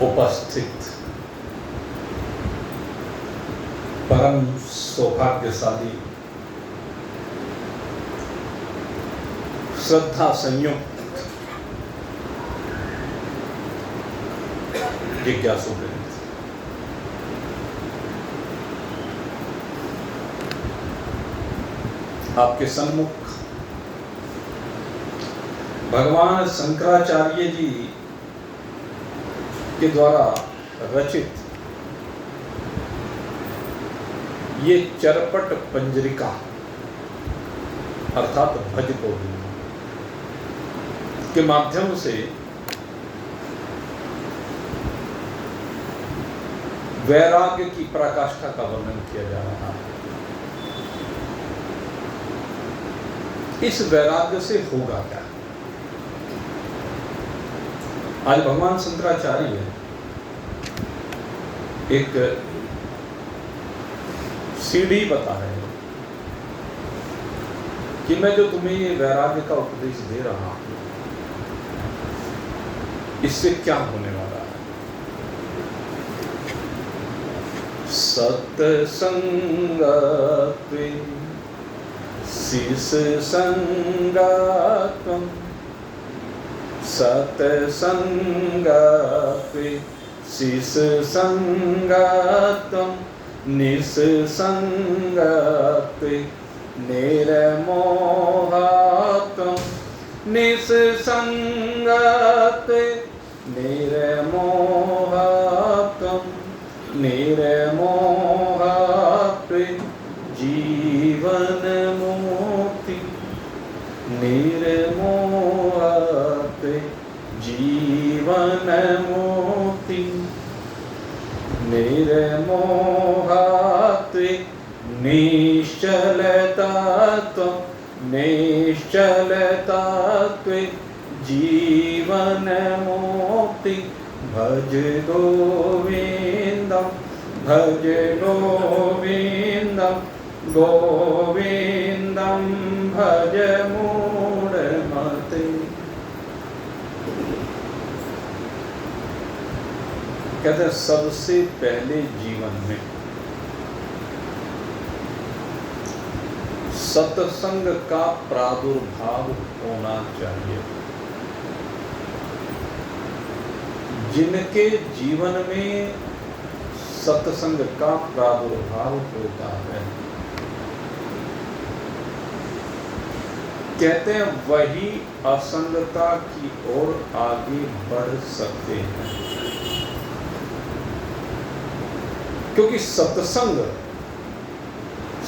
उपस्थित परम सौभाग्यशाली श्रद्धा संयुक्त जिज्ञासु वृंद, आपके सम्मुख भगवान शंकराचार्य जी के द्वारा रचित ये चरपट पंजरिका अर्थात भज गोविंद के माध्यम से वैराग्य की पराकाष्ठा का वर्णन किया जा रहा है। इस वैराग्य से होगा क्या? आज भगवान शंकराचार्य एक सीढ़ी बता रहे हैं कि मैं जो तुम्हें ये वैराग्य का उपदेश दे रहा हूं, इससे क्या होने वाला है। सत्संगत्वे शिष संगत्वम्, सत्संगत्वे शिष संगत्वम्, निस्संगत्वे निर्मोहत्वम्, निस्संगत्वे निर्मोहत्वम्, निर्मोहत्वे जीवन मुक्ति, निर्मोहत्वे जीवन मुक्ति, निर्मोहत्वे निश्चलतत्वम्, निश्चलतत्वे जीवन मुक्ति, भज गोविन्दं, भज गोविन्दं, गोविन्दं भज मूढ़मते। कहते हैं सबसे पहले जीवन में सत्संग का प्रादुर्भाव होना चाहिए। जिनके जीवन में सत्संग का प्रादुर्भाव होता है, कहते हैं वही असंगता की ओर आगे बढ़ सकते हैं। क्योंकि सत्संग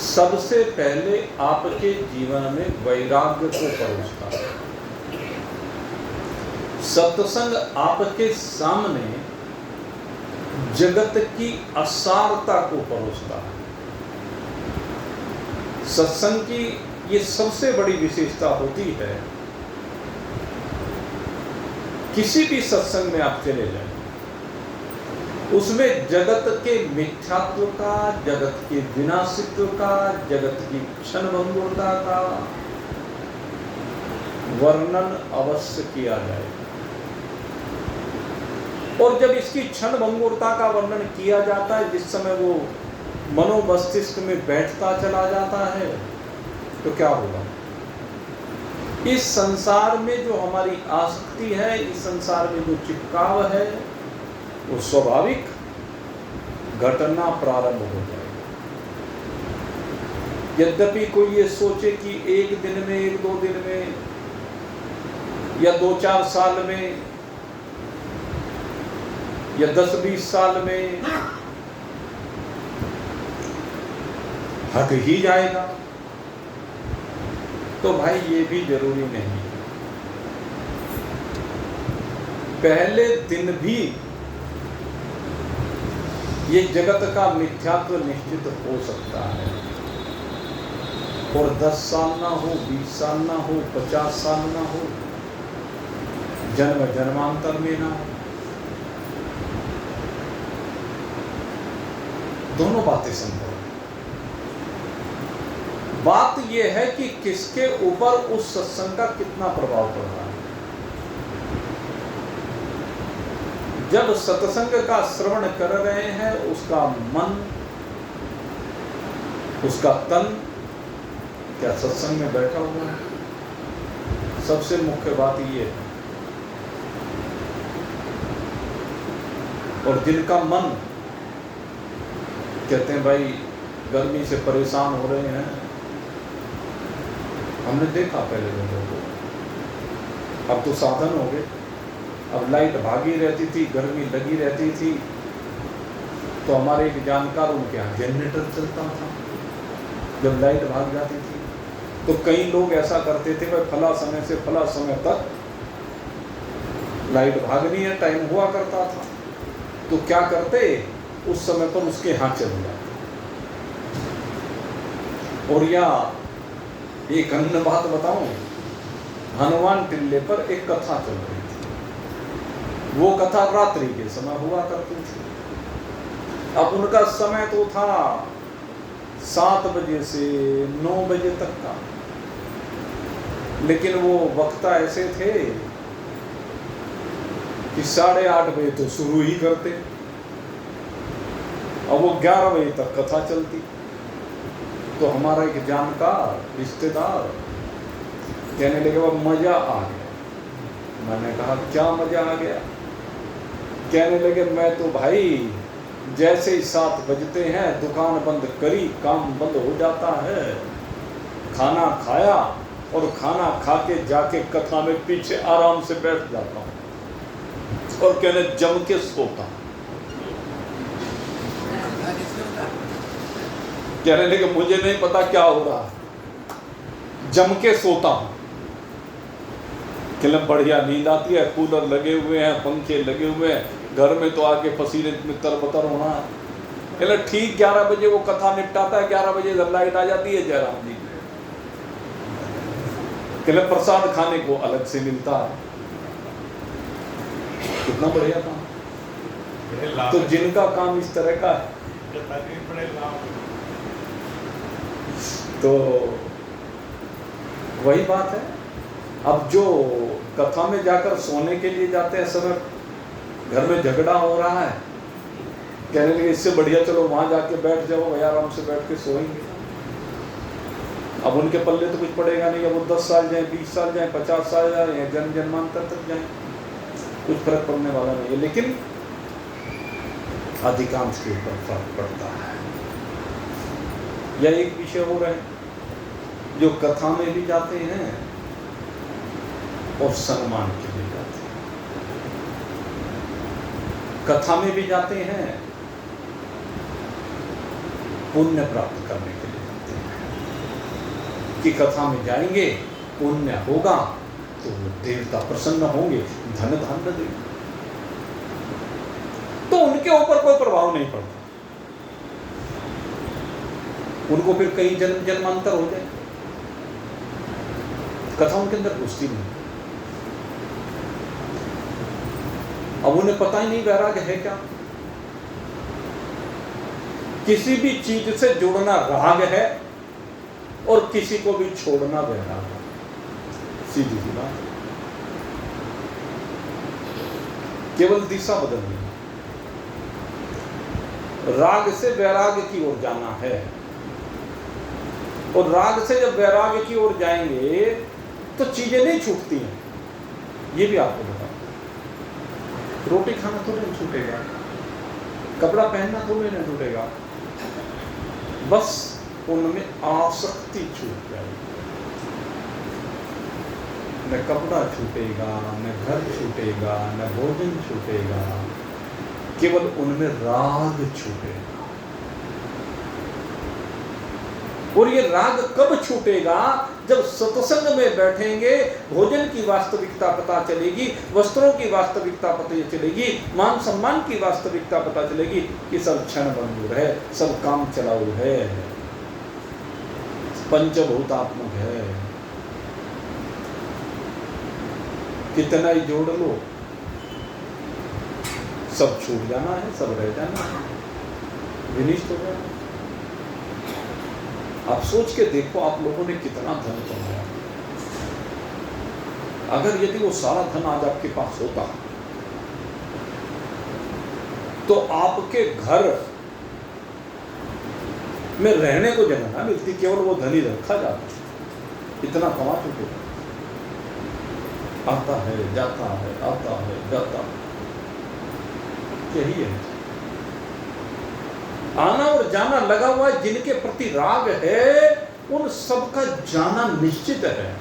सबसे पहले आपके जीवन में वैराग्य को परोसता है। सत्संग आपके सामने जगत की असारता को परोसता है। सत्संग की ये सबसे बड़ी विशेषता होती है। किसी भी सत्संग में आप चले जाएं, उसमें जगत के मिथ्यात्व का, जगत के विनाशित्व का, जगत की क्षणभंगुरता का वर्णन अवश्य किया जाएगा। और जब इसकी क्षणभंगुरता का वर्णन किया जाता है, जिस समय वो मनोमस्तिष्क में बैठता चला जाता है, तो क्या होगा? इस संसार में जो हमारी आसक्ति है, इस संसार में जो चिपकाव है, वो स्वाभाविक घटना प्रारंभ हो जाएगी। यद्यपि कोई ये सोचे कि एक दिन में, एक दो दिन में, या 2-4 साल में, या 10-20 साल में हट ही जाएगा, तो भाई ये भी जरूरी नहीं है। पहले दिन भी ये जगत का मिथ्यात्व निश्चित हो सकता है। और 10 साल ना हो, 20 साल ना हो, 50 साल ना हो, जन्म जन्मांतर में ना हो, दोनों बातें संभव है। बात यह है कि किसके ऊपर उस सत्संग का कितना प्रभाव पड़ रहा है। जब सत्संग का श्रवण कर रहे हैं उसका मन, उसका तन क्या सत्संग में बैठा हुआ है? सबसे मुख्य बात ये है। और जिनका मन, कहते हैं भाई गर्मी से परेशान हो रहे हैं, हमने देखा पहले लोगों को, अब तो साधन हो गए, अब लाइट भागी रहती थी, गर्मी लगी रहती थी, तो हमारे एक जानकार उनके यहाँ जनरेटर चलता था। जब लाइट भाग जाती थी तो कई लोग ऐसा करते थे, भाई फला समय से फला समय तक लाइट भागनी है, टाइम हुआ करता था, तो क्या करते, उस समय पर उसके यहाँ चले जाते। और या एक अन्य बात बताऊं, हनुमान टिल्ले पर एक कथा चल रही थी। वो कथा रात्रि के समय हुआ करती थी। अब उनका समय तो था 7 बजे से 9 बजे तक का, लेकिन वो वक्ता ऐसे थे कि 8:30 बजे तो शुरू ही करते, और वो 11 बजे तक कथा चलती। तो हमारा एक जानकार रिश्तेदार कहने लगे वो मजा आ गया। मैंने कहा क्या मजा आ गया? कहने लगे मैं तो भाई जैसे ही 7 बजते हैं दुकान बंद करी, काम बंद हो जाता है, खाना खाया और खाना खा के जाके कथा में पीछे आराम से बैठ जाता हूँ और कहने जम के सोता। कहने लगे मुझे नहीं पता क्या हो रहा है, जम के सोता हूँ। कहने बढ़िया नींद आती है, कूलर लगे हुए हैं, पंखे लगे हुए हैं, घर में तो आके पसीने में तरबतर होना। कहने ठीक 11 बजे वो कथा निपटाता है, 11 बजे लाइट आ जाती है जयराम जी। कहने प्रसाद खाने को अलग से मिलता है। कितना बढ़िया काम। तो जिनका काम इस तरह का है तो वही बात है। अब जो कथा में जाकर सोने के लिए जाते हैं, समय घर में झगड़ा हो रहा है, कहने लगे इससे बढ़िया चलो वहां जाके बैठ जाओ, भैया आराम से बैठ के सोएंगे। अब उनके पल्ले तो कुछ पड़ेगा नहीं, अब वो 10 साल जाए, 20 साल जाए, 50 साल जाए, जन्म जन्मांतर तक जाए, कुछ फर्क पड़ने वाला नहीं है। लेकिन अधिकांश के ऊपर फर्क पड़ता है। यह एक विषय हो रहे हैं जो कथा में भी जाते हैं और सम्मान के लिए जाते हैं। कथा में भी जाते हैं, पुण्य प्राप्त करने के लिए जाते हैं कि कथा में जाएंगे, पुण्य होगा तो देवता प्रसन्न होंगे, धन धान्य देंगे, तो उनके ऊपर कोई प्रभाव नहीं पड़ता। उनको फिर कई जन्म जन्मांतर हो जाए, कथा उनके अंदर घुसती नहीं। अब उन्हें पता ही नहीं वैराग्य है क्या। किसी भी चीज से जुड़ना राग है और किसी को भी छोड़ना वैराग है, सीधी सी बात। केवल दिशा बदलनी है। राग से वैराग्य की ओर जाना है, और राग से जब वैराग्य की ओर जाएंगे तो चीजें नहीं छूटती हैं। ये भी आपको बता, रोटी खाना थोड़ी नहीं छूटेगा, कपड़ा पहनना थोड़ी नहीं छूटेगा, बस उनमें आसक्ति छूट जाएगी। न कपड़ा छूटेगा, न घर छूटेगा, न भोजन छूटेगा, केवल उनमें राग छूटेगा। और ये राग कब छूटेगा? जब सत्संग में बैठेंगे, भोजन की वास्तविकता पता चलेगी, वस्त्रों की वास्तविकता पता चलेगी, मान सम्मान की वास्तविकता पता चलेगी कि सब क्षण भंगुर है, सब काम चलाऊ है, पंचभूतात्मक है। कितना ही जोड़ लो, सब छूट जाना है, सब रह जाना है, विनिष्ट हो जाना। आप सोच के देखो, आप लोगों ने कितना धन कमाया। अगर यदि वो सारा धन आज आपके पास होता तो आपके घर में रहने को जगह ना मिलती, केवल वो धनी रखा जाता, इतना कमा चुके, आता है जाता है, आता है जाता है, यही है। आना और जाना लगा हुआ है। जिनके प्रति राग है उन सबका जाना निश्चित है।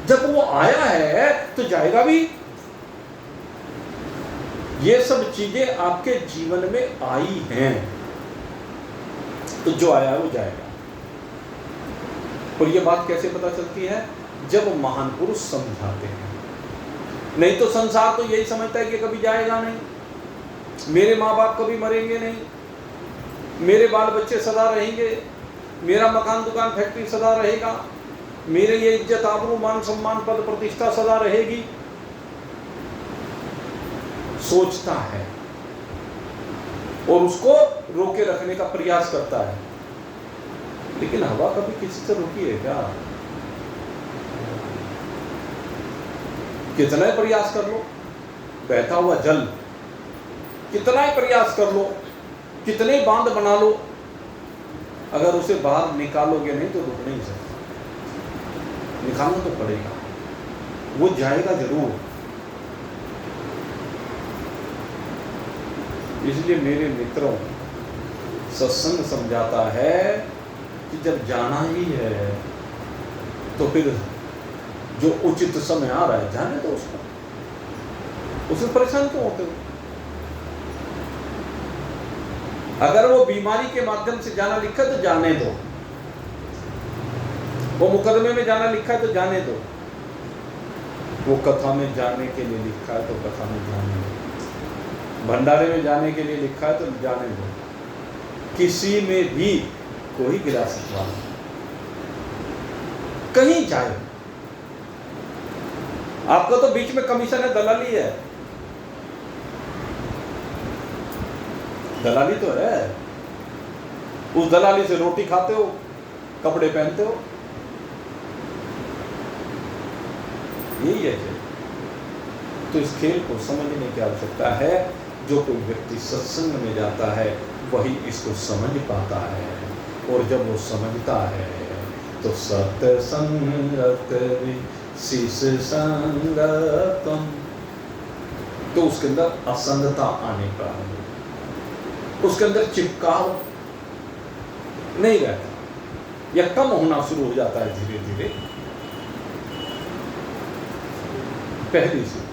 जब वो आया है तो जाएगा भी। ये सब चीजें आपके जीवन में आई हैं, तो जो आया है वो जाएगा। और ये बात कैसे पता चलती है? जब महान पुरुष समझाते हैं। नहीं तो संसार तो यही समझता है कि कभी जाएगा नहीं, मेरे माँ बाप कभी मरेंगे नहीं, मेरे बाल बच्चे सदा रहेंगे, मेरा मकान दुकान फैक्ट्री सदा रहेगा, मेरे ये इज्जत आबरू मान सम्मान पद प्रतिष्ठा सदा रहेगी। सोचता है और उसको रोके रखने का प्रयास करता है। लेकिन हवा कभी किसी से रोकी है क्या? कितना ही प्रयास कर लो, बहता हुआ जल, कितना ही प्रयास कर लो, कितने बांध बना लो, अगर उसे बाहर निकालोगे नहीं तो रुक नहीं सकते। निकालना तो पड़ेगा, वो जाएगा जरूर। इसलिए मेरे मित्रों, सत्संग समझाता है कि जब जाना ही है तो फिर जो उचित समय आ रहा है जाने दो उसको, उसमें परेशान क्यों होते हो? अगर वो बीमारी के माध्यम से जाना लिखा है तो जाने दो, वो मुकदमे में जाना लिखा है तो जाने दो, वो कथा में जाने के लिए लिखा है तो कथा में जाने दो, भंडारे में जाने के लिए लिखा है तो जाने दो। किसी में भी कोई गिरा सकता है, कहीं जाए। आपका तो बीच में कमीशन है, दलाली है, दलाली तो है। उस दलाली से रोटी खाते हो, कपड़े पहनते हो, यही है खेल। तो इस खेल को समझने की आवश्यकता है। जो कोई व्यक्ति सत्संग में जाता है वही इसको समझ पाता है, और जब वो समझता है तो सत्संगत शीश संगतम, तो उसके अंदर असंगता आने प्रारंभ, उसके अंदर चिपकाव नहीं रहता या कम होना शुरू हो जाता है धीरे धीरे। पहली सीढ़ी।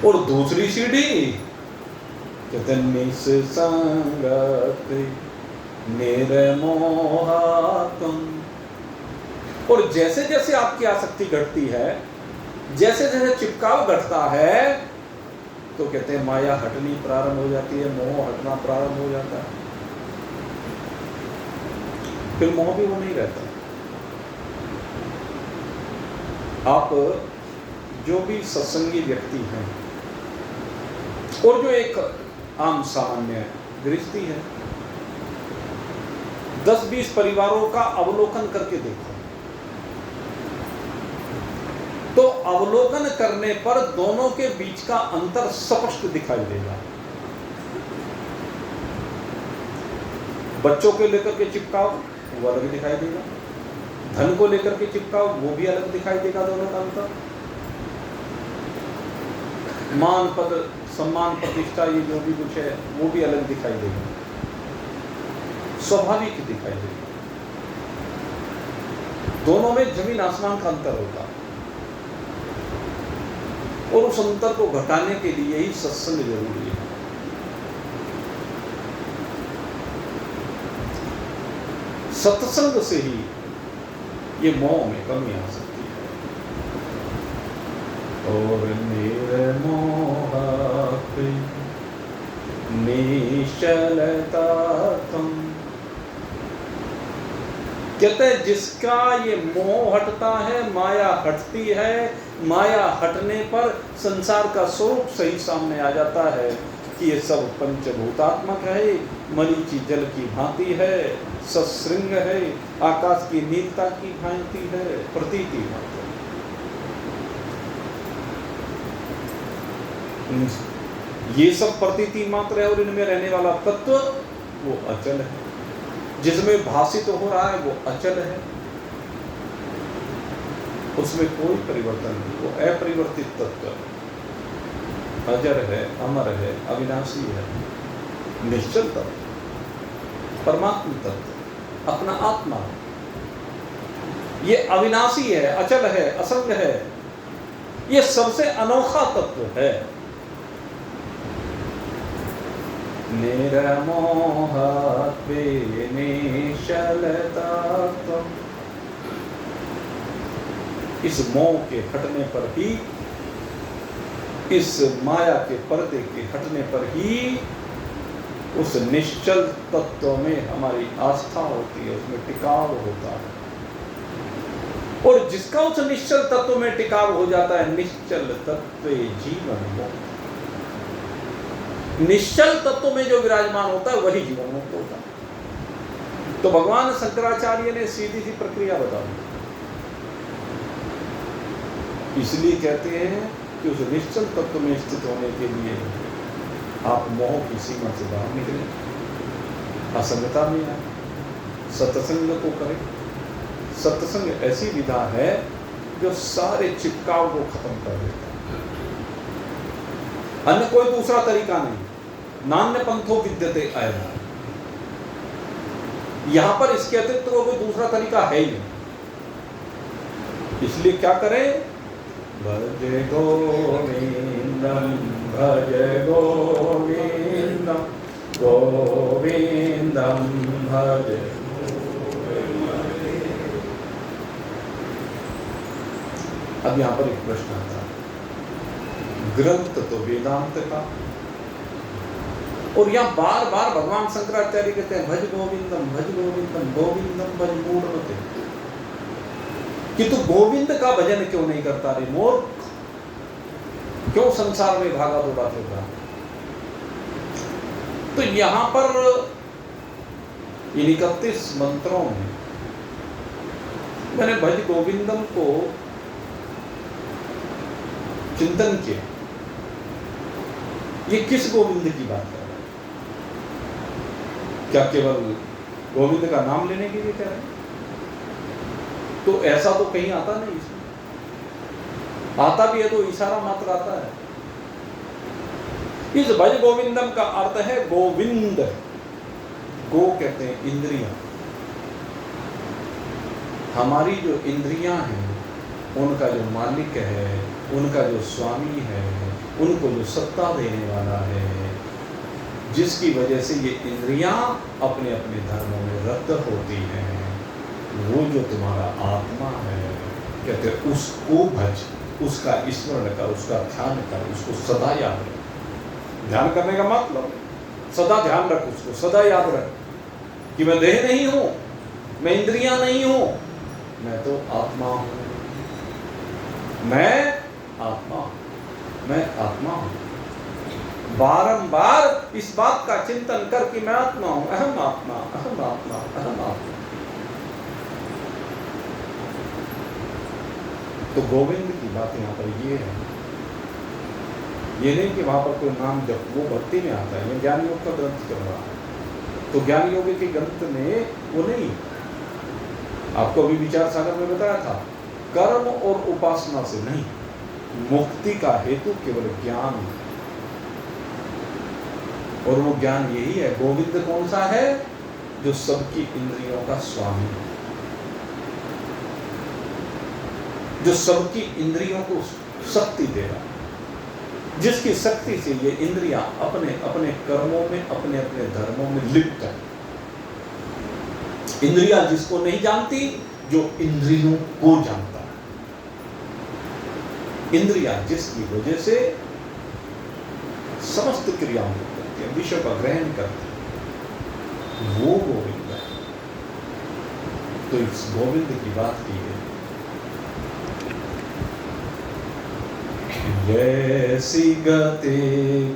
और दूसरी सीढ़ी कहते निस्संगत निर्मोहतम। और जैसे जैसे आपकी आसक्ति घटती है, जैसे जैसे चिपकाव घटता है, तो कहते हैं माया हटनी प्रारंभ हो जाती है, मोह हटना प्रारंभ हो जाता है। फिर मोह भी वो नहीं रहता। आप जो भी सत्संगी व्यक्ति हैं और जो एक आम सामान्य गृहस्थी है, 10-20 परिवारों का अवलोकन करके देखो, तो अवलोकन करने पर दोनों के बीच का अंतर स्पष्ट दिखाई देगा। बच्चों को लेकर के चिपकाव वो अलग दिखाई देगा, धन को लेकर के चिपकाव वो भी अलग दिखाई देगा, दोनों का अंतर। मान पद सम्मान प्रतिष्ठा ये जो भी कुछ है वो भी अलग दिखाई देगा, स्वाभाविक दिखाई देगा। दोनों में जमीन आसमान का अंतर होगा, और उस अंतर को घटाने के लिए ही सत्संग जरूरी है। सत्संग से ही ये मोह में कमी आ सकती है। और निर्मोह निश्चलता तुम, कहते हैं जिसका ये मोह हटता है, माया हटती है, माया हटने पर संसार का स्वरूप सही सामने आ जाता है कि ये सब पंचभूतात्मक है, मरीचि जल की भांति है, सश्रृंग है, आकाश की नीलता की भांति है, प्रतीति मात्र। 10 ये सब प्रतीति मात्र है और इनमें रहने वाला तत्व वो अचल है, जिसमें भाषित हो रहा है वो अचल है, उसमें कोई परिवर्तन नहीं, वो अपरिवर्तित तत्व अजर है, अमर है, अविनाशी है, निश्चल तत्व, परमात्मा तत्व, अपना आत्मा। ये अविनाशी है, अचल है, असंग है, ये सबसे अनोखा तत्व है। निर्मोहत्वे निश्चलतत्वम्, इस मोह के हटने पर ही, इस माया के पर्दे के हटने पर ही उस निश्चल तत्व में हमारी आस्था होती है, उसमें टिकाव होता है। और जिसका उस निश्चल तत्व में टिकाव हो जाता है, निश्चल तत्वे जीवन मुक्त, निश्चल तत्व में जो विराजमान होता है वही जीवन मुक्त होता है। तो भगवान शंकराचार्य ने सीधी सी प्रक्रिया बता दी। इसलिए कहते हैं कि उस निश्चल तत्व में स्थित होने के लिए आप मोह की सीमा से बाहर निकलें, असंगता में आए, सत्संग को करें। सत्संग ऐसी विधा है जो सारे चिपकाव को खत्म कर देता है। अन्य कोई दूसरा तरीका नहीं। नान्य पंथो विद्यते अयना, यहां पर इसके अतिरिक्त कोई दूसरा तरीका है ही नहीं। इसलिए क्या करें? भज गोविंदम भज गोविंदम गोविंदम भज। अब यहां पर एक प्रश्न आता है, ग्रंथ तो वेदांत का, और यहां बार बार भगवान शंकराचार्य कहते हैं भज गोविंदम गोविंदम भज मूढ़मते, कि तू गोविंद का भजन क्यों नहीं करता रे मूर्ख, क्यों संसार में भागा दौड़ा फिरता। तो यहां पर इन 31 मंत्रों में मैंने भज गोविंदम को चिंतन किया, ये किस गोविंद की बात कर रहे हैं? क्या केवल गोविंद का नाम लेने के लिए कह रहे हैं? तो ऐसा तो कहीं आता नहीं, इसमें आता भी है तो इशारा मात्र आता है। इस भज गोविंदम का अर्थ है गोविंद। गो कहते हैं इंद्रियां। हमारी जो इंद्रियां हैं उनका जो मालिक है, उनका जो स्वामी है, उनको जो सत्ता देने वाला है, जिसकी वजह से ये इंद्रियां अपने अपने धर्मों में रत होती हैं, वो जो तुम्हारा आत्मा है, कहते उसको भज, उसका स्मरण कर, उसका ध्यान कर, उसको सदा याद रख। ध्यान करने का मतलब सदा ध्यान रख, उसको सदा याद रख कि मैं देह नहीं हूं, मैं इंद्रियां नहीं हूं, मैं तो आत्मा हूं, मैं आत्मा हूं, मैं आत्मा हूं। बारंबार इस बात का चिंतन कर कि मैं आत्मा हूं, अहम आत्मा, अहम आत्मा, अहम आत्मा। तो गोविंद की बात यहाँ पर ये है, ये नहीं कि वहां पर कोई नाम जब वो भक्ति में आता है, ये ज्ञान योग का ग्रंथ चल रहा है, तो ज्ञान योग के ग्रंथ में वो नहीं। आपको अभी विचार सागर में बताया था, कर्म और उपासना से नहीं, मुक्ति का हेतु केवल ज्ञान, और वो ज्ञान यही है। गोविंद कौन सा है? जो सबकी इंद्रियों का स्वामी है, जो सबकी इंद्रियों को शक्ति दे रहा है, जिसकी शक्ति से ये इंद्रियां अपने अपने कर्मों में, अपने अपने धर्मों में लिप्त है। इंद्रियां जिसको नहीं जानती, जो इंद्रियों को जानता है। इंद्रियां जिसकी वजह से समस्त क्रियाओं को करती है, विषय का ग्रहण करती है, वो गोविंद है। तो इस गोविंद की बात की है, जैसी गति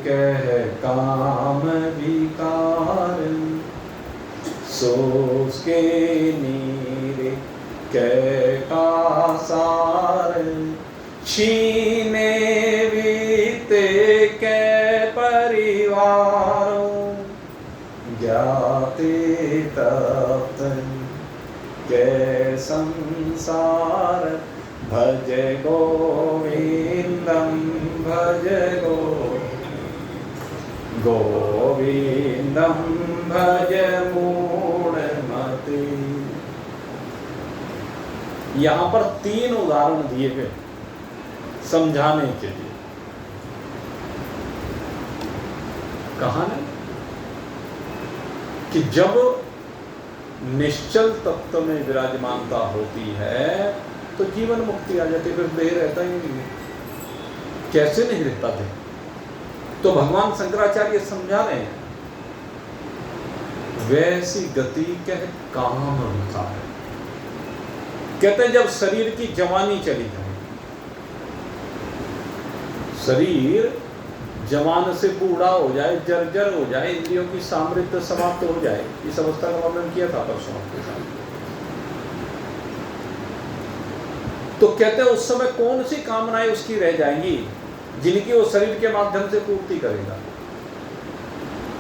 कह काम विकार, सोच के नीरे कह का सार, छीने बीते कै पर रत के संसार भज गोविंदम भज गोविंदम भज मूढ़मति। यहां पर 3 उदाहरण दिए गए समझाने के लिए। कहा ना कि जब निश्चल तत्व में विराजमानता होती है तो जीवन मुक्ति आ जाती है, फिर देह रहता ही नहीं है। कैसे नहीं रहता थे? तो भगवान शंकराचार्य समझा रहे हैं वैसी गति कह काम होता है। कहते हैं जब शरीर की जवानी चली जाए, शरीर जवान से बूढ़ा हो जाए, जर्जर हो जाए, इंद्रियों की सामर्थ्य समाप्त हो जाए, इस अवस्था का वर्णन किया था परसों आपके साथ। तो कहते हैं उस समय कौन सी कामनाएं उसकी रह जाएंगी जिनकी वो शरीर के माध्यम से पूर्ति करेगा।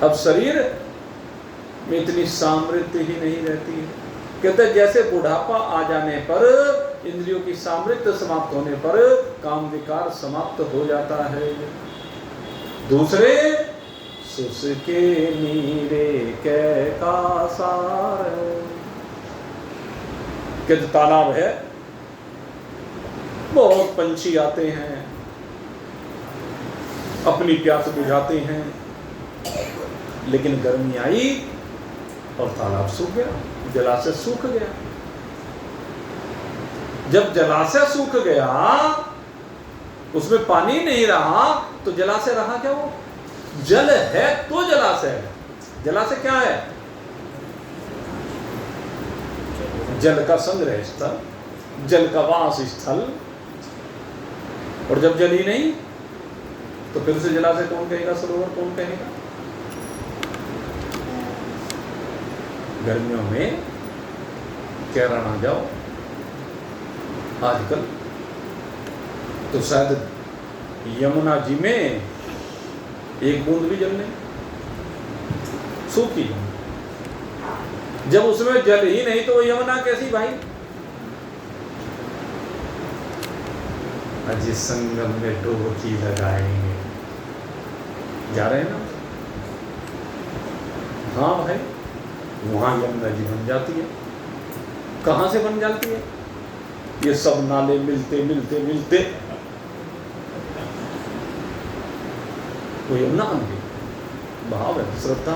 अब शरीर में इतनी सामर्थ्य ही नहीं रहती है। कहते हैं जैसे बुढ़ापा आ जाने पर, इंद्रियों की सामर्थ्य समाप्त होने पर काम विकार समाप्त हो जाता है। दूसरे सुसके नीरे के कासार, कहते तालाब है, बहुत पंछी आते हैं, अपनी प्यास बुझाते हैं, लेकिन गर्मी आई और तालाब सूख गया, जलाशय सूख गया। जब जलाशय सूख गया, उसमें पानी नहीं रहा, तो जलाशय रहा क्या? वो जल है तो जलाशय है। जलाशय क्या है? जल का संग्रह स्थल, जल का वास स्थल। और जब जल ही नहीं तो फिर से जलाशय कौन कहेगा, सरोवर कौन कहेगा? गर्मियों में केरल आ जाओ आजकल तो शायद यमुना जी में एक बूंद भी जल नहीं, सूखी। जब उसमें जल ही नहीं तो यमुना कैसी भाई? अजी संगम में डुबकी लगाएंगे, जा रहे हैं ना? हाँ भाई, वहां यमुना जी बन जाती है। कहां से बन जाती है? ये सब नाले मिलते मिलते मिलते वो यमुना बन गई। भाव है, श्रद्धा।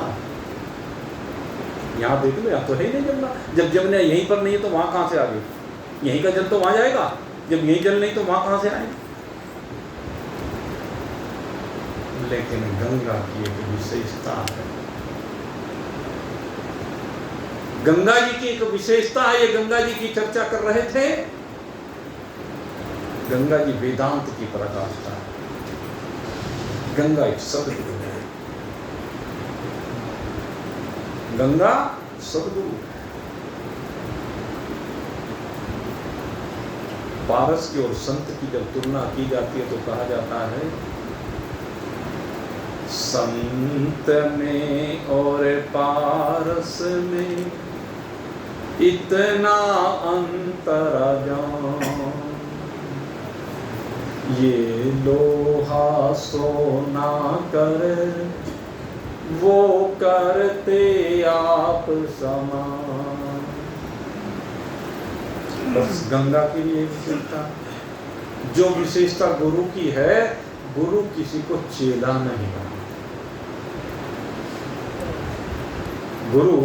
यहाँ देख लो, यहाँ तो है ही नहीं जमुना। जब जमुना यहीं पर नहीं है तो वहां कहां से आ गई? यहीं का जल तो वहां जाएगा, जब यहीं जल नहीं तो वहां कहां से आएगा? लेकिन गंगा की एक विशेषता है, गंगा जी की एक विशेषता है। ये गंगा जी की चर्चा कर रहे थे। गंगा जी वेदांत की पराकाष्ठा है। गंगा एक सदगुरु है। गंगा सदगुरु है। पारस की और संत की जब तुलना की जाती है तो कहा जाता है संत में और पारस में इतना अंतर जान, ये लोहा सोना कर वो करते आप समान। बस गंगा की ये विशेषता, जो विशेषता गुरु की है, गुरु किसी को चेला नहीं बना। गुरु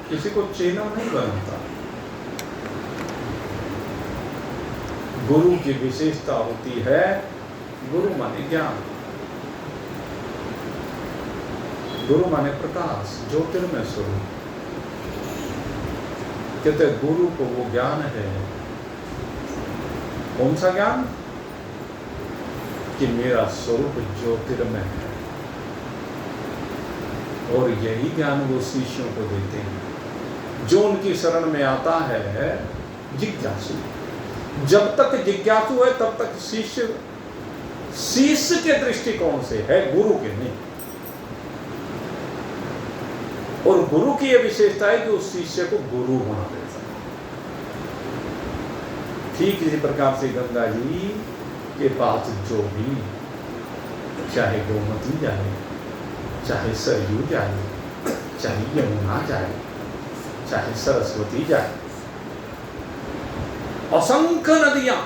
किसी को चेला नहीं बनाता। गुरु की विशेषता होती है, गुरु माने ज्ञान, गुरु माने प्रकाश, ज्योतिर्मय स्वरूप। कहते गुरु को वो ज्ञान है। कौन सा ज्ञान? कि मेरा स्वरूप ज्योतिर्मय है। और यही ज्ञान वो शिष्यों को देते हैं। जो उनकी शरण में आता है जिज्ञासु। जब तक जिज्ञासु है तब तक शिष्य के दृष्टिकोण से है, गुरु के नहीं। और गुरु की यह विशेषता है कि उस शिष्य को गुरु बना देता है। ठीक इसी प्रकार से गंगा जी के पास जो भी, चाहे गोमती जाए, चाहे सरयू जाए, चाहे यमुना जाए, चाहे सरस्वती जाए, असंख्य नदियां,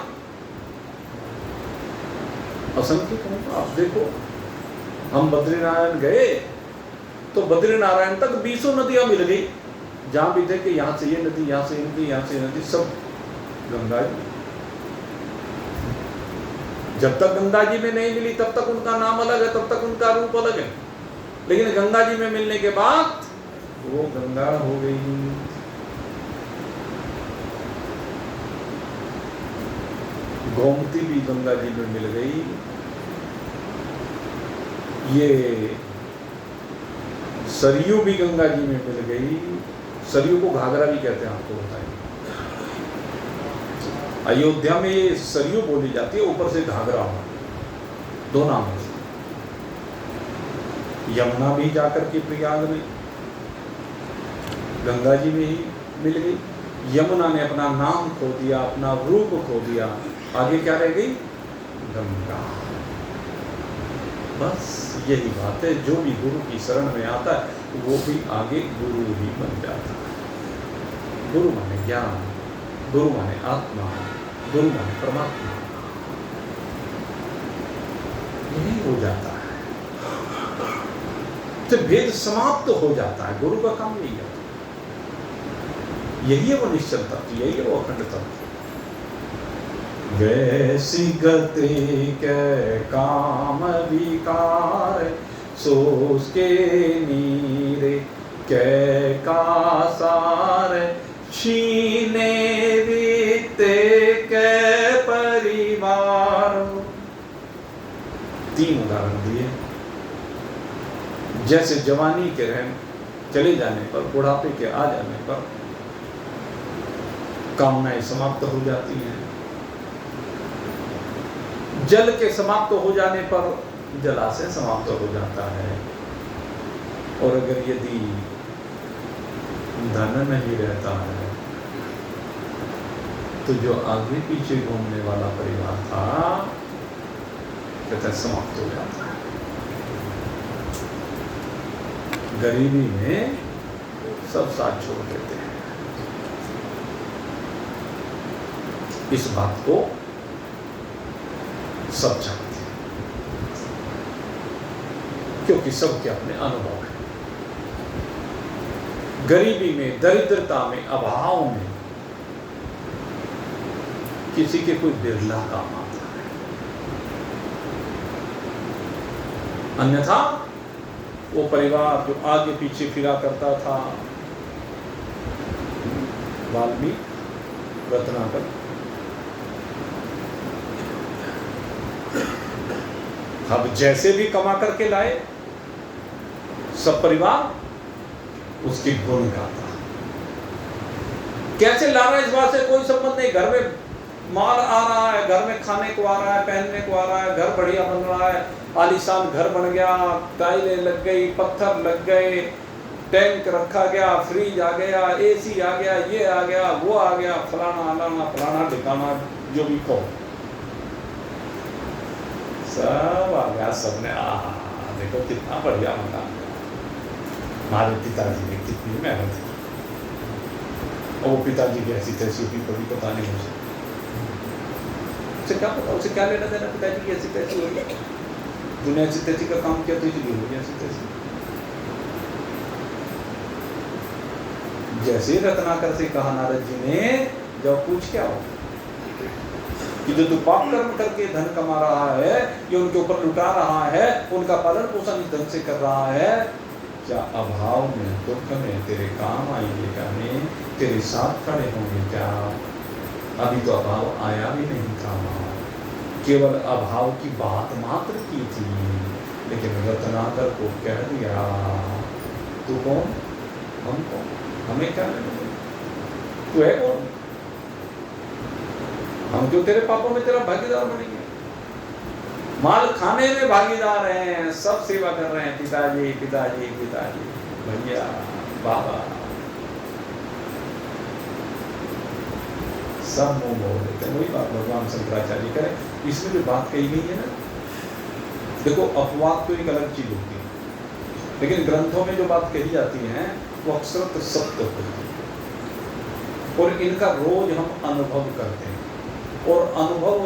असंख्य कहूंगा। आप देखो, हम बद्रीनारायण गए तो बद्रीनारायण तक 20 नदियां मिल गई। जहां भी थे कि यहां से ये नदी, यहां से ये नदी, यहां से ये नदी, सब गंगा जी। जब तक गंगा जी में नहीं मिली तब तक उनका नाम अलग है, तब तक उनका रूप अलग है, लेकिन गंगा जी में मिलने के बाद वो गंगा हो गई। गोमती भी गंगा जी में मिल गई। ये सरयू भी गंगा जी में मिल गई। सरयू को घाघरा भी कहते हैं, आपको बताएं। अयोध्या में सरयू बोली जाती है, ऊपर से घाघरा, दो नाम है। यमुना भी जाकर के प्रयाग में गंगा जी में ही मिल गई। यमुना ने अपना नाम खो दिया, अपना रूप खो दिया, आगे क्या रह गई? गंगा। बस यही बात है, जो भी गुरु की शरण में आता है वो भी आगे गुरु ही बन जाता है। गुरु माने ज्ञान, गुरु माने आत्मा, गुरु माने परमात्मा, यही हो जाता है। तो भेद समाप्त हो जाता है। गुरु का काम यही है, यही है वो निश्चल तत्व, यही है वो अखंड तत्व। वैसी गति के काम विकार, सोच के नीरे कै का सार, छीने बीते के परिवार। 3 उदाहरण दिए। जैसे जवानी के रहन चले जाने पर, बुढ़ापे के आ जाने पर कामनाएं समाप्त हो जाती हैं। जल के समाप्त हो जाने पर जलाशय समाप्त हो जाता है। और अगर यदि धन नहीं रहता है तो जो आगे पीछे घूमने वाला परिवार था कहता समाप्त हो जाता है। गरीबी में सब साथ छोड़ देते हैं। इस बात को सब जानते हैं, क्योंकि सबके अपने अनुभव हैं। गरीबी में, दरिद्रता में, अभाव में किसी के कोई बिरला काम आता है, अन्यथा वो परिवार जो आगे पीछे फिरा करता था, वाल्मीकि, रत्नाकर, अब जैसे भी कमा करके लाए सब परिवार उसकी गुण गाता। कैसे ला रहा है इस बात से कोई संबंध नहीं। घर में माल आ रहा है, घर में खाने को आ रहा है, पहनने को आ रहा है, घर बढ़िया बन रहा है, आलीशान घर बन गया, टाइलें लग गई, पत्थर लग गए, टैंक रखा गया, फ्रिज आ गया, एसी आ गया, ये आ गया, वो आ गया, फलाना अलाना फलाना ठिकाना जो भी कहो सब आ गया। सबने देखो कितना बढ़िया मकान, हमारे पिताजी ने कितनी मेहनत की, और वो पिताजी की ऐसी तैसी की कभी पता नहीं मुझे, उसे क्या पता, उसे क्या लेना देना पिताजी की ऐसी तैसी हो गई। दुनिया ऐसी तैसी का काम किया तो इसलिए हो गया ऐसी तैसी। जैसे रत्नाकर से कहा नारद जी ने, जब पूछ क्या हो कि जो तू पाप कर्म करके धन कमा रहा है, ये उनके ऊपर लुटा रहा है, उनका पालन पोषण इस ढंग से कर रहा है, क्या अभाव में, दुख में तेरे काम आएंगे क्या? नहीं, तेरे साथ खड़े होंगे क्या? अभी तो अभाव आया भी नहीं था, केवल अभाव की बात मात्र की थी, लेकिन रत्नाकर को कह दिया तू कौन, हम कौन, हमें क्या लेना, तू है कौन? हम जो तेरे पापों में तेरा भागीदार बनेंगे। माल खाने में भागीदार हैं, सब सेवा कर रहे हैं, पिताजी पिताजी पिताजी। भैया बाबा सब मुंह बोल देते हैं। वही बात भगवान शंकराचार्य करें। इसमें जो बात कही गई है ना, देखो अपवाद तो एक अलग चीज होती है, लेकिन ग्रंथों में जो बात कही जाती है वो अक्षरत सत्य होती है और इनका रोज हम अनुभव करते हैं। और अनुभव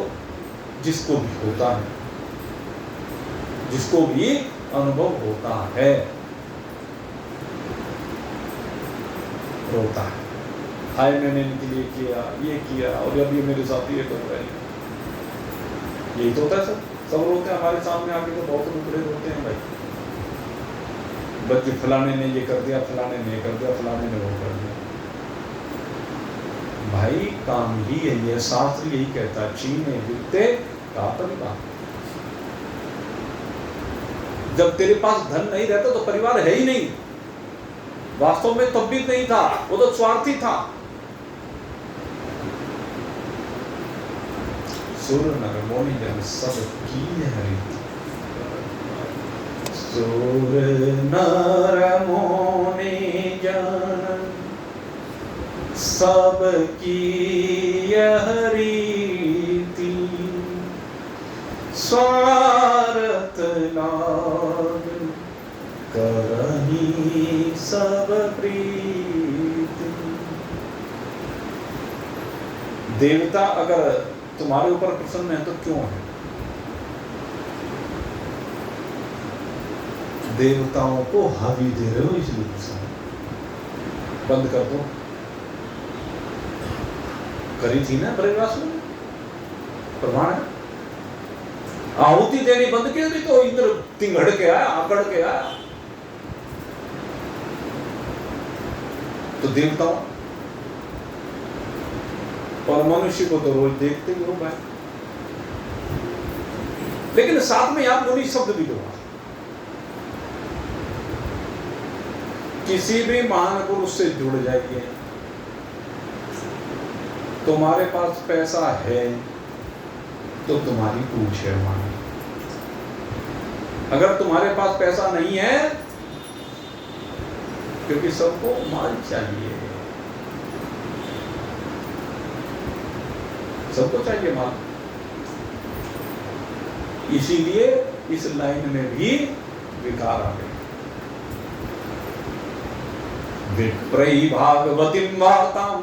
जिसको भी होता है, जिसको भी अनुभव होता है, रोता है, हाय मैंने इनके लिए किया, ये किया और अब ये मेरे साथ ये कर रहे हैं। यही तो होता है सब रोते हैं हमारे सामने आके, तो बहुत रुपड़े रोते हैं भाई। बच्चे फलाने ने ये कर दिया, फलाने ने ये कर दिया, फलाने ने वो कर दिया। भाई काम ही यही है, शास्त्र यही कहता है, छीने बिकते का परिवार। जब तेरे पास धन नहीं रहता तो परिवार है ही नहीं। वास्तव में तब भी नहीं था, वो तो स्वार्थी था। सुर नर मोनि जन सब की हरि, सुर नर मोनि जन सब की हरीति, स्वार्थ लाग करही सब प्रीति। देवता अगर तुम्हारे ऊपर प्रसन्न है तो क्यों है? देवताओं को हवि दे रहे हो इसलिए प्रसन्न। बंद कर दो, करी थी ना प्रयास में, प्रमाण है। आहुति देनी बंद की थी तो इंद्र तिंगड़ के आया, आकड़ के आया। तो देवताओं और मनुष्य को तो रोज देखते ही हो भाई। लेकिन साथ में आप मुनि शब्द भी दो। किसी भी महान पुरुष से जुड़ जाइए। तुम्हारे पास पैसा है तो तुम्हारी पूछ है वहां। अगर तुम्हारे पास पैसा नहीं है, क्योंकि सबको माल चाहिए, सबको चाहिए माल, इसीलिए इस लाइन में भी विकार आ गए। विप्रई भागवतीं वार्तां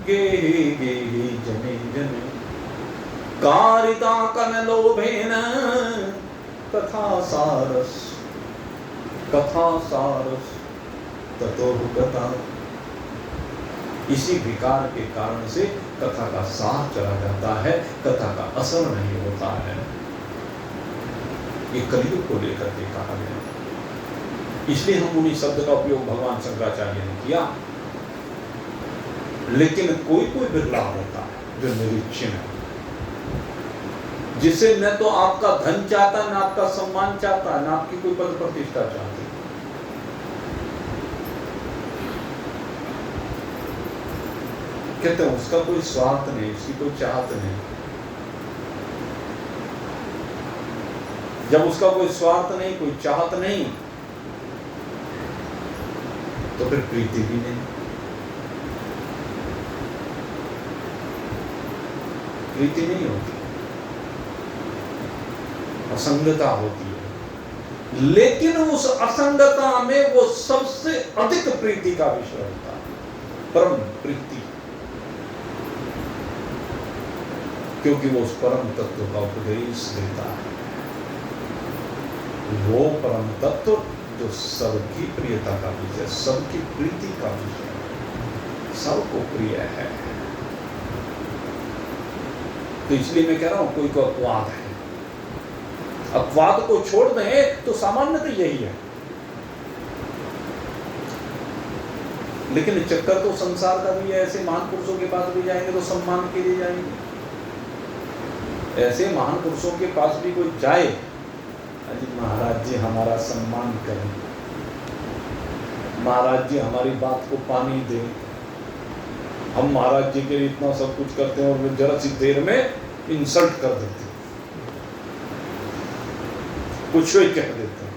गेहि गेहि जने जने, कारिता कनलोभेन कथा सारस ततो कथा। इसी विकार के कारण से कथा का सार चला जाता है, कथा का असर नहीं होता है। ये कलयुग को लेकर के कहा गया, इसलिए हम उन्हीं शब्द का उपयोग भगवान शंकराचार्य ने किया। लेकिन कोई कोई बिरला होता है जो निरीक्षण है, जिसे न तो आपका धन चाहता, न आपका सम्मान चाहता, न आपकी कोई पद प्रतिष्ठा चाहती। कहते हैं उसका कोई स्वार्थ नहीं, उसकी कोई चाहत नहीं। जब उसका कोई स्वार्थ नहीं, कोई चाहत नहीं, तो फिर प्रीति भी नहीं। प्रीति नहीं होती, असंगता होती है। लेकिन उस असंगता में वो सबसे अधिक प्रीति का विषय होता है, परम प्रीति, क्योंकि वो उस परम तत्व का उपदेश देता है। वो परम तत्व जो सबकी प्रियता का विषय, सबकी प्रीति का विषय, सबको प्रिय है। तो इसलिए मैं कह रहा हूं कोई को अपवाद है, अपवाद को छोड़ दें तो सामान्यतः यही है। लेकिन चक्कर तो संसार का भी है। ऐसे महान पुरुषों के पास भी जाएंगे तो सम्मान के लिए जाएंगे। ऐसे महान पुरुषों के पास भी कोई जाए, अजी महाराज जी हमारा सम्मान करें, महाराज जी हमारी बात को पानी दें, हम महाराज जी के लिए इतना सब कुछ करते हैं और वे जरा सी देर में इंसल्ट कर देते हैं, कुछ ही कह देते हैं।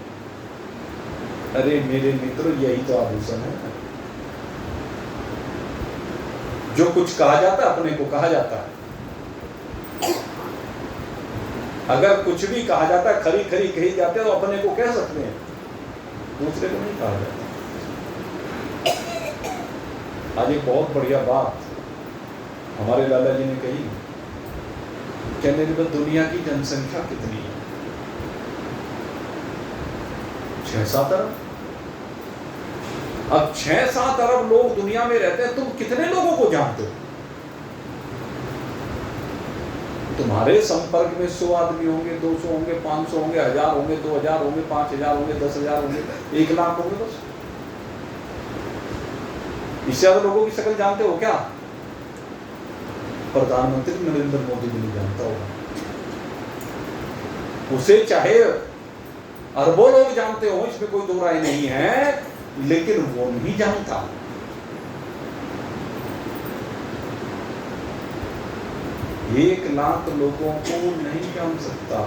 अरे मेरे मित्र, यही तो आभूषण है। जो कुछ कहा जाता है अपने को कहा जाता है। अगर कुछ भी कहा जाता है, खरी खरी कही जाती है, तो अपने को कह सकते हैं, दूसरे को नहीं कहा जाता। आज एक बहुत बढ़िया बात हमारे लाला जी ने कही, कहने लगे दुनिया की जनसंख्या कितनी है? 6-7 अरब। अब 6-7 अरब लोग दुनिया में रहते हैं, तुम कितने लोगों को जानते हो? तुम्हारे संपर्क में 100 आदमी होंगे, 200 होंगे, 500 होंगे, 1000 होंगे, 2000 होंगे, 5000 होंगे, 10,000 होंगे, 1 लाख होंगे बस। इससे ज्यादा लोगों की शक्ल जानते हो क्या? प्रधानमंत्री नरेंद्र मोदी भी नहीं जानता होगा। उसे चाहे अरबों लोग जानते हो, इसमें कोई दो राय नहीं है, लेकिन वो नहीं जानता। 1 लाख लोगों को नहीं जान सकता,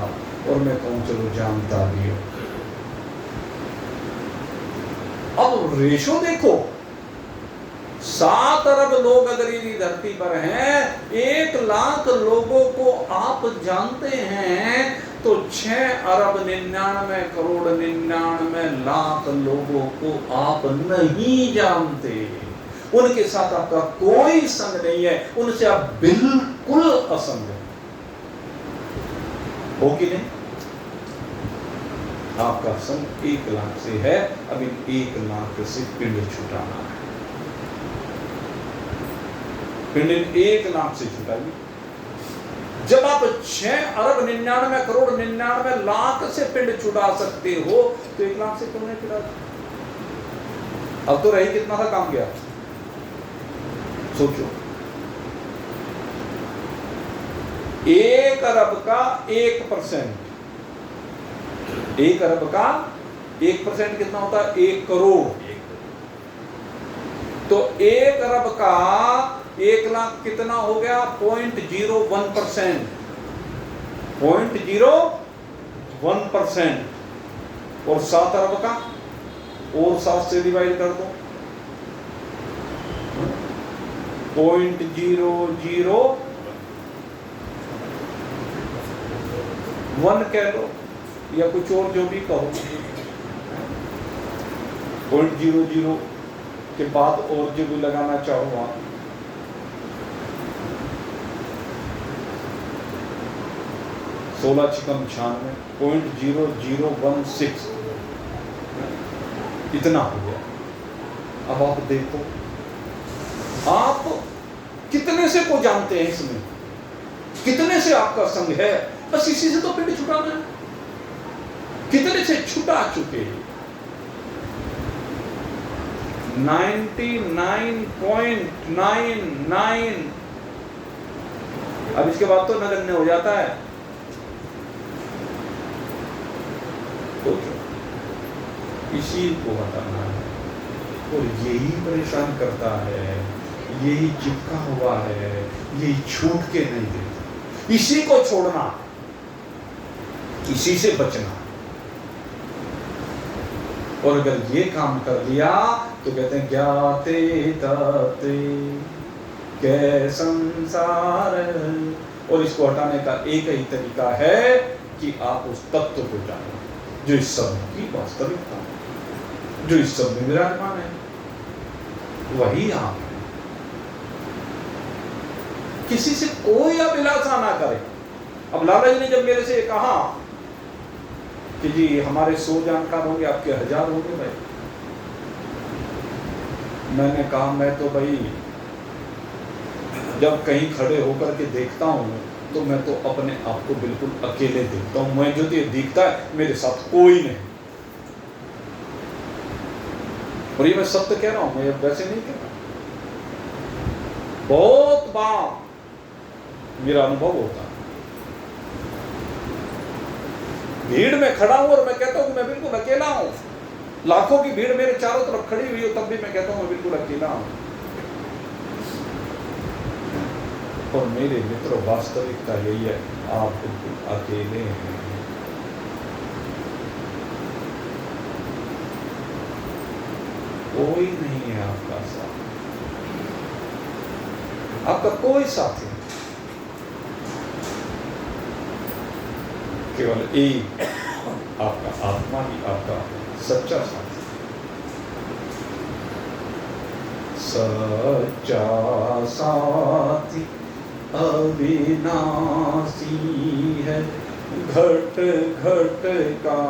और मैं कहूं चलो जानता भी हो। अब रेशो देखो, 7 अरब लोग अगर ये धरती पर हैं, 1 लाख लोगों को आप जानते हैं, तो 6 अरब 99 करोड़ 99 लाख लोगों को आप नहीं जानते। उनके साथ आपका कोई संग नहीं है, उनसे आप बिल्कुल असंग हो कि नहीं? आपका संग 1 लाख से है। अब इन 1 लाख से पिंड छुटाना है। पिंड 1 लाख से छुटाइए। जब आप 6 अरब 99 करोड़ 99 लाख से पिंड छुटा सकते हो, तो 1 लाख से क्यों नहीं छुटा? अब तो रही कितना सा काम गया, सोचो। 1 अरब का 1%, 1 अरब का 1% कितना होता है? 1 करोड़। तो 1 अरब का 1 लाख कितना हो गया? 0.01%। 0.01%। और 7 अरब का और 7 से डिवाइड कर दो, 0.001 कह लो, या कुछ और जो भी कहो। 0.00 के बाद और जो भी लगाना चाहो आप, 16 छिकम 96, 0.0016 इतना हो गया। अब आप देखो, आप कितने से को जानते हैं इसमें, कितने से आपका संग है? बस इसी से तो पिंड छुटाना है। कितने से छुटा चुके? 99.99। अब इसके बाद तो नगण्य हो जाता है। तो इसी को हटाना है, और यही परेशान करता है, यही चिपका हुआ है, यही छूट के नहीं देता। इसी को छोड़ना, इसी से बचना। और अगर ये काम कर लिया तो कहते हैं ज्ञाते ताते कै संसार। और इसको हटाने का एक ही तरीका है कि आप उस तत्व को जानो जो इस सब की वास्तविकता है, जो इस सब में विराजमान है, वही आप है। किसी से कोई अभिलाषा ना करे। अब लाला जी ने जब मेरे से कहा कि जी हमारे 100 जानकार होंगे, आपके 1000 होंगे भाई, मैंने कहा मैं तो भाई जब कहीं खड़े होकर के देखता हूँ तो मैं तो अपने आप को बिल्कुल अकेले देखता हूँ। मैं जो दिखता है मेरे साथ कोई नहीं। और ये मैं सत्य कह रहा हूँ, मैं वैसे नहीं कह रहा। बहुत बार मेरा अनुभव होता है, भीड़ में खड़ा हूं और मैं कहता हूं मैं बिल्कुल अकेला हूं। लाखों की भीड़ मेरे चारों तरफ खड़ी हुई हो, तब भी मैं कहता हूं मैं बिल्कुल अकेला हूं। और मेरे मित्रों, वास्तविकता यही है, आप बिल्कुल अकेले हैं। कोई नहीं है आपका साथ, आपका कोई साथी नहीं, केवल एक आपका आत्मा ही आपका सच्चा साथी। सच्चा साथी अविनाशी है, घट घट का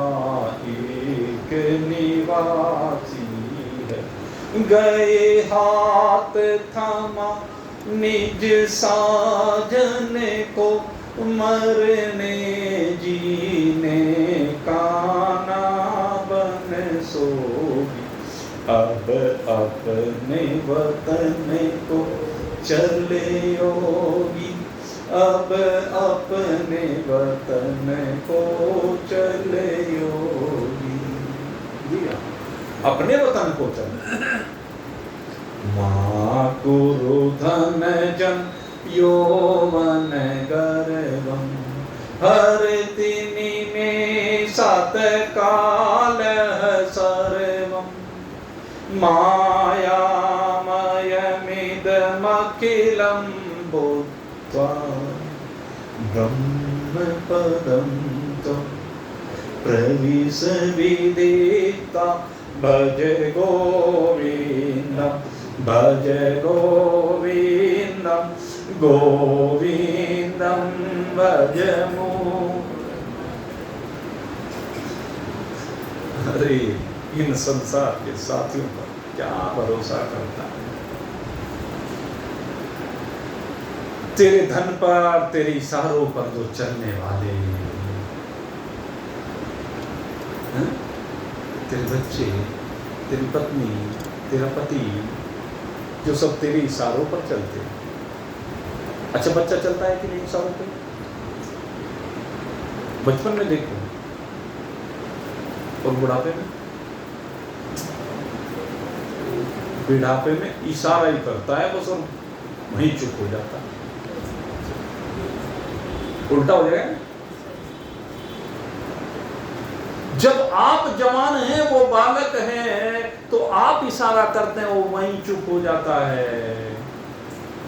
एक निवासी है। गए हाथ थमा निज साजन को, मरने जीने का ना बन सोगी। अब अपने वतन को चले योगी, अब अपने वतन को चले योगी। अपने वतन को चले। माँ गुरु धन जन यौवन गर्वम, हर तिनि में सत काल सर्वम। मायामयमिदमखिलं बुद्ध्वा ब्रह्मपदं त्वं प्रविशविदित्वा। भज गोविन्दं भज गोविन्दं, गोविन्दं भज मो। अरे इन संसार के साथियों पर क्या भरोसा करता है? तेरे धन पर, तेरे इशारों पर जो चलने वाले, तेरे बच्चे, तेरी पत्नी, तेरा पति, जो सब तेरे इशारों पर चलते हैं। अच्छा, बच्चा चलता है कि नहीं इशारों पे? बचपन में देखो और बुढ़ापे में, बुढ़ापे में इशारा ही करता है बस और वहीं चुप हो जाता है। उल्टा हो जाएगा। जब आप जवान हैं, वो बालक हैं, तो आप इशारा करते हैं, वो वहीं चुप हो जाता है,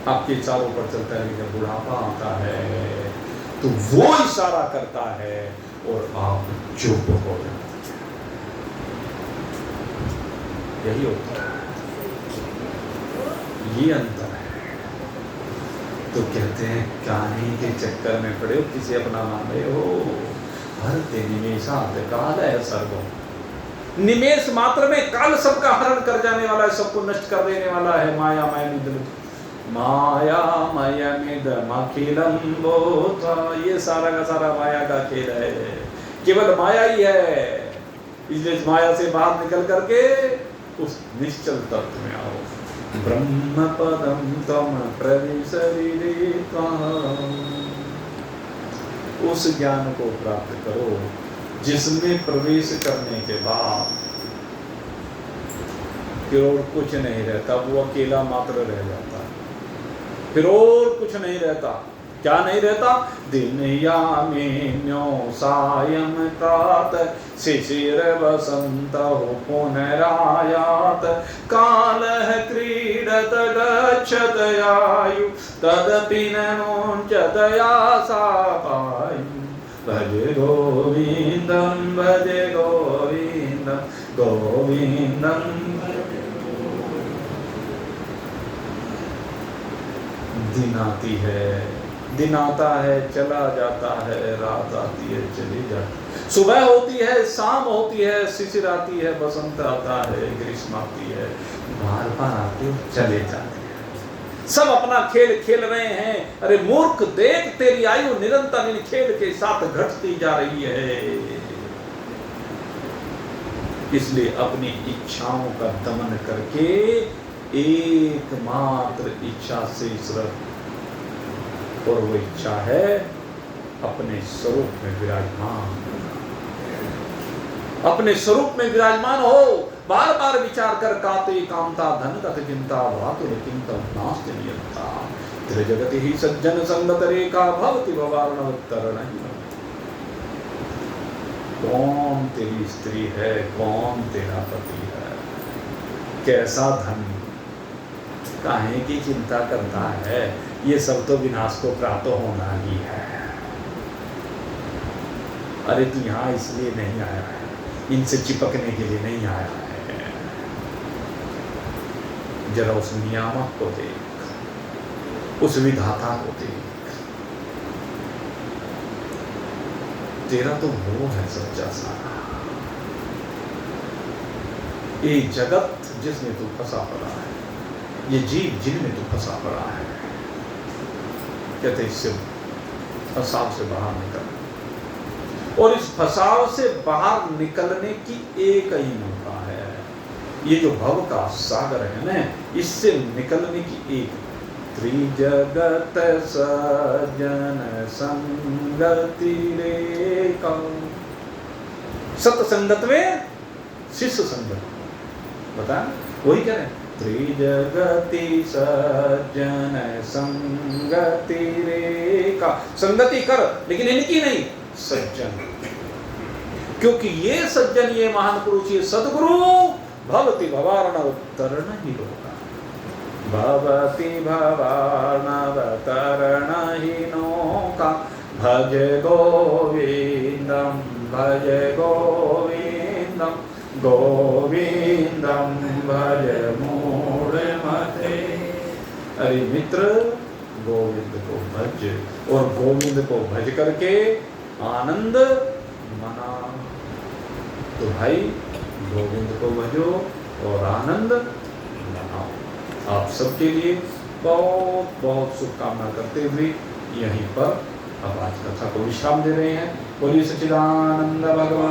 आपके इशारों पर चलता है। जब बुढ़ापा आता है तो वो इशारा करता है और आप चुप हो जाते हैं। यही होता है, ये अंतर है। तो कहते हैं कहानी के चक्कर में पड़े हो, किसी अपना मान रहे हो। हरते निमेषात काल है सर्वम, निमेष मात्र में काल सबका हरण कर जाने वाला है, सबको नष्ट कर देने वाला है। माया मायामयमिदमखिलं बुद्ध्वा, ये सारा का सारा माया का खेल है, केवल माया ही है। इसलिए माया से बाहर निकल करके उस निश्चल तत्व में आओ। ब्रह्मपदं त्वं प्रविशविदित्वा, उस ज्ञान को प्राप्त करो जिसमें प्रवेश करने के बाद फिर और कुछ नहीं रहता, वो अकेला मात्र रह जाता है, फिर और कुछ नहीं रहता। क्या नहीं रहता? दिन यामिन्यो सायं प्रातः, शिशिर वसंत पुनरायात। कालः क्रीडत गच्छत आयु, तदपि न मुञ्चत आशा पायु। भज गोविन्दं भज गोविन्दं, गोविन्दं दिन आती है, दिन आता है, चला जाता है, रात आती है, चली जाती है, सुबह होती है, शाम होती है, शिशिर आती है, बसंत आता है, ग्रीष्म आती है, बार बार आते चले जाते हैं। सब अपना खेल खेल रहे हैं। अरे मूर्ख, देख तेरी आयु निरंतर इन खेल के साथ घटती जा रही है। इसलिए अपनी इच्छाओं का दमन करके एकमात्र इच्छा से रख, और वो इच्छा है अपने स्वरूप में विराजमान, अपने स्वरूप में विराजमान हो। बार बार विचार कर काते कामता धन कथ चिंता भातुर किंतम नास्ति नियंता। त्रिजगति ही सज्जन संगत रेखा भवति भवार्णवत्तरण। कौन तेरी स्त्री है, कौन तेरा पति है, कैसा धन, काहे की चिंता करता है, ये सब तो विनाश को प्राप्त होना ही है। अरे तू यहाँ इसलिए नहीं आया है, इनसे चिपकने के लिए नहीं आया है। जरा उस नियामक को देख, उस विधाता को देख, तेरा तो वो है सच्चा सारा। ये जगत जिसमें तू फंसा पड़ा है, ये जीव जिनमें तू फंसा पड़ा है, कहते इससे फंसाव से बाहर निकल। और इस फंसाव से बाहर निकलने की एक ही मौका है, ये जो भव का सागर है ना, इससे निकलने की एक, त्रिजगत सज्जन संगति रेखा। सत्संगत में शिष्य संगत, बता वही कह रहे हैं, त्रिजगति सज्जन संगति रेखा। संगति कर, लेकिन इनकी नहीं, सज्जन, क्योंकि ये सज्जन, ये महान पुरुष, ये सद्गुरु भवति भवार्णव उत्तरण ही होगा। भवति भवार्णव तरण ही नौका, भज गोविंदम भज गोविंदम, गोविंदम भज मूढ़मते। अरे मित्र, गोविंद को भज, और गोविंद को भज करके आनंद मना। तो भाई गोविंद को भजो और आनंद मनाओ। आप सबके लिए बहुत बहुत शुभकामना करते हुए यहीं पर अब आज कथा को विश्राम दे रहे हैं। बोलिए सच्चिदानंद भगवान